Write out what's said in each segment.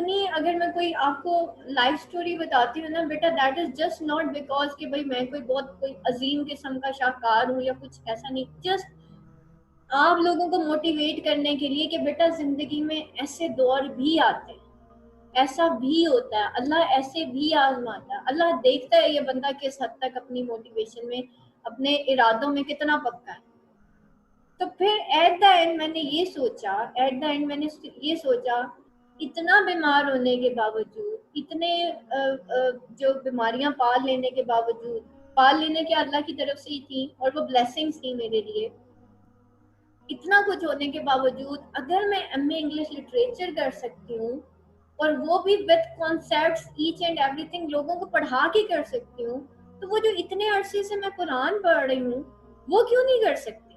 اپنی اگر میں کوئی آپ کو لائف سٹوری بتاتی ہوں نا بیٹا, that is just not because کہ بھائی میں کوئی عظیم قسم کا شاہکار ہوں یا کچھ ایسا نہیں, جسٹ آپ لوگوں کو موٹیویٹ کرنے کے لیے کہ بیٹا زندگی میں ایسے دور بھی آتے ہیں, ایسا بھی ہوتا ہے, اللہ ایسے بھی آزماتا ہے, اللہ دیکھتا ہے یہ بندہ کس حد تک اپنی موٹیویشن میں اپنے ارادوں میں کتنا پکا ہے. تو پھر ایٹ دا اینڈ میں نے یہ سوچا اتنا بیمار ہونے کے باوجود, اتنے جو بیماریاں پال لینے کے اللہ کی طرف سے ہی تھیں اور وہ بلیسنگز تھیں میرے لیے, اتنا کچھ ہونے کے باوجود اگر میں ایم اے انگلش لٹریچر کر سکتی ہوں اور وہ بھی with concepts each and everything لوگوں کو پڑھا کے کر سکتی ہوں, تو وہ جو اتنے عرصے سے میں قرآن پڑھ رہی ہوں وہ کیوں نہیں کر سکتی.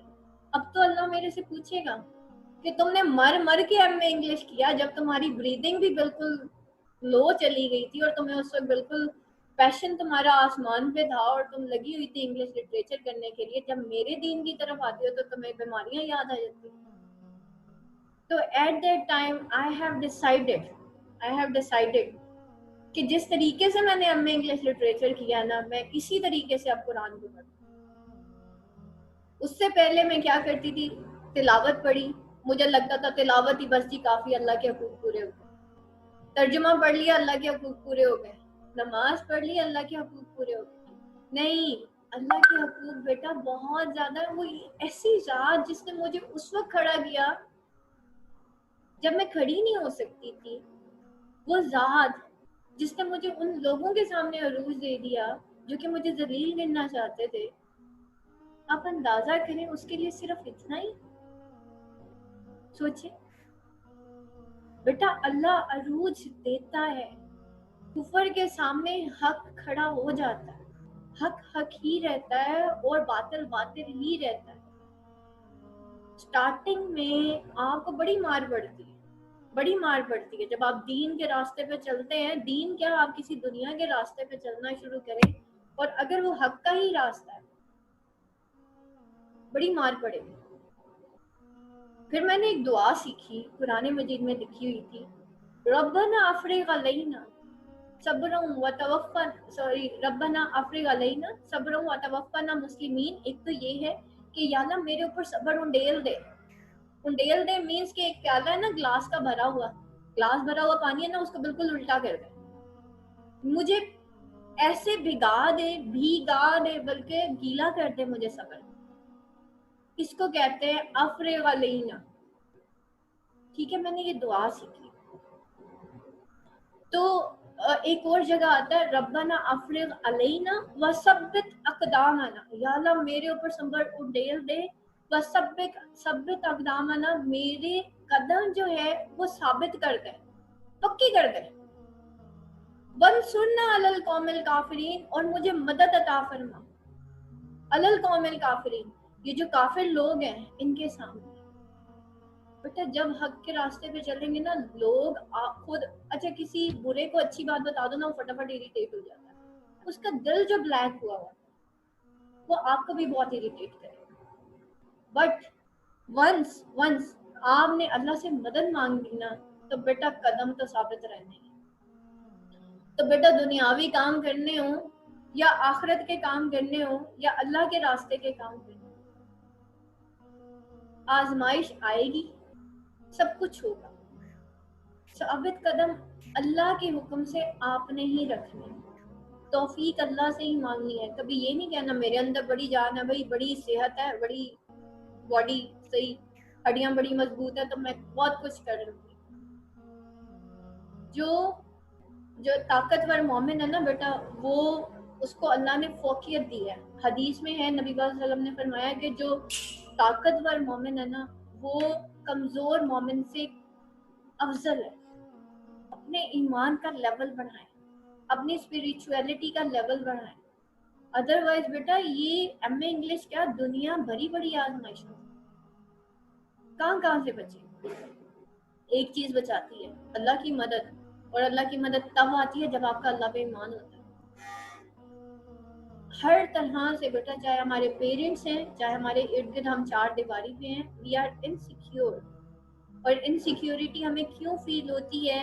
اب تو اللہ میرے سے پوچھے گا کہ تم نے مر کے ایم اے انگلش کیا جب تمہاری بریدنگ بھی بالکل لو چلی گئی تھی اور تمہیں اس وقت بالکل پیشن تمہارا آسمان پہ تھا اور تم لگی ہوئی تھی انگلش لٹریچر کرنے کے لیے, جب میرے دین کی طرف آتی ہو تو تمہیں بیماریاں یاد آ جاتی. تو at that time I have decided کہ جس طریقے سے میں نے ایم اے انگلش لٹریچر کیا نا, میں اسی طریقے سے اب قرآن کو پڑھوں. اس سے پہلے میں کیا کرتی تھی, تلاوت پڑھی, مجھے لگتا تھا تلاوت ہی بس جی کافی, اللہ کے حقوق پورے ہو گئے. ترجمہ پڑھ لیا, اللہ کے حقوق پورے ہو گئے. نماز پڑھ لی, اللہ کے حقوق پورے ہو گئے. نہیں, اللہ کے حقوق بیٹا بہت زیادہ. وہ ایسی ذات جس نے مجھے اس وقت کھڑا کیا جب میں کھڑی نہیں ہو سکتی تھی, وہ ذات جس نے مجھے ان لوگوں کے سامنے عروج دے دیا جو کہ مجھے ذلیل کرنا چاہتے تھے, آپ اندازہ کریں اس کے لیے صرف اتنا ہی سوچیں. بیٹا اللہ عروج دیتا ہے, کفر کے سامنے حق کھڑا ہو جاتا ہے, حق ہی رہتا ہے اور باطل ہی رہتا ہے. سٹارٹنگ میں آپ کو بڑی مار پڑتی ہے جب آپ دین کے راستے پہ چلتے ہیں. دین کیا, آپ کسی دنیا کے راستے پہ چلنا شروع کریں اور اگر وہ حق کا ہی راستہ ہے بڑی مار پڑے گی. پھر میں نے ایک دعا سیکھی, قرآن مجید میں لکھی ہوئی تھی, ربنا افرغ علینا صبرا وتوفنا مسلمین. ایک تو یہ ہے کہ یا اللہ میرے اوپر صبر انڈیل دے مینس کہ ایک پیالہ ہے نا گلاس بھرا ہوا پانی ہے نا, اس کو بالکل الٹا کر دے, مجھے ایسے بھیگا دے بلکہ گیلا کر دے مجھے صبر. اس کو کہتے ہیں افرغ علینا. ٹھیک ہے, میں نے یہ دعا سیکھی. تو ایک اور جگہ آتا ہے ربنا افرغ علینا وثبت اقدامنا, یا اللہ میرے اوپر صبر انڈیل دے, وثبت اقدامنا, میرے قدم جو ہے وہ ثابت کر دے, پکی کر دے. وانصرنا علی القوم الکافرین, اور مجھے مدد عطا فرما. علی القوم الکافرین, یہ جو کافر لوگ ہیں ان کے سامنے. بیٹا جب حق کے راستے پہ چلیں گے نا, لوگ خود اچھا کسی برے کو اچھی بات بتا دو نا, وہ فٹافٹ اریٹیٹ ہو جاتا ہے. اس کا دل جو بلیک ہوا وہ آپ کو بھی بہت اریٹیٹ کرے. بٹ ونس آپ نے اللہ سے مدد مانگ لی نا, تو بیٹا قدم تو ثابت رہنے. تو بیٹا دنیاوی کام کرنے ہوں یا آخرت کے کام کرنے ہوں یا اللہ کے راستے کے کام کرنے ہوں, آزمائش آئے گی, سب کچھ ہوگا. ثابت قدم اللہ کے حکم سے آپ نے ہی رکھنے, توفیق اللہ سے ہی مانگنی ہے. کبھی یہ نہیں کہنا میرے اندر بڑی جان ہے, بھائی بڑی صحت ہے, بڑی باڈی صحیح, ہڈیاں بڑی مضبوط ہے تو میں بہت کچھ کر لوں گی. جو طاقتور مومن ہے نا بیٹا, وہ اس کو اللہ نے فوقیت دی ہے. حدیث میں ہے نبی صلی اللہ علیہ وسلم نے فرمایا کہ جو طاقتور مومن ہے نا وہ کمزور مومن سے افضل ہے. اپنے ایمان کا لیول بڑھائیں, اپنی اسپریچویلٹی کا لیول بڑھائیں. ادروائز بیٹا یہ ایم اے انگلش کیا, دنیا بھری بڑی آزمائش کہاں سے بچے. ایک چیز بچاتی ہے, اللہ کی مدد. اور اللہ کی مدد تب آتی ہے جب آپ کا اللہ پہ ایمان ہوتا ہے. ہر طرح سے بیٹا, چاہے ہمارے پیرنٹس ہیں, چاہے ہمارے ارد گرد ہم چار دیواری پہ ہیں, وی آر انسیکیور. اور انسیکیورٹی ہمیں کیوں فیل ہوتی ہے,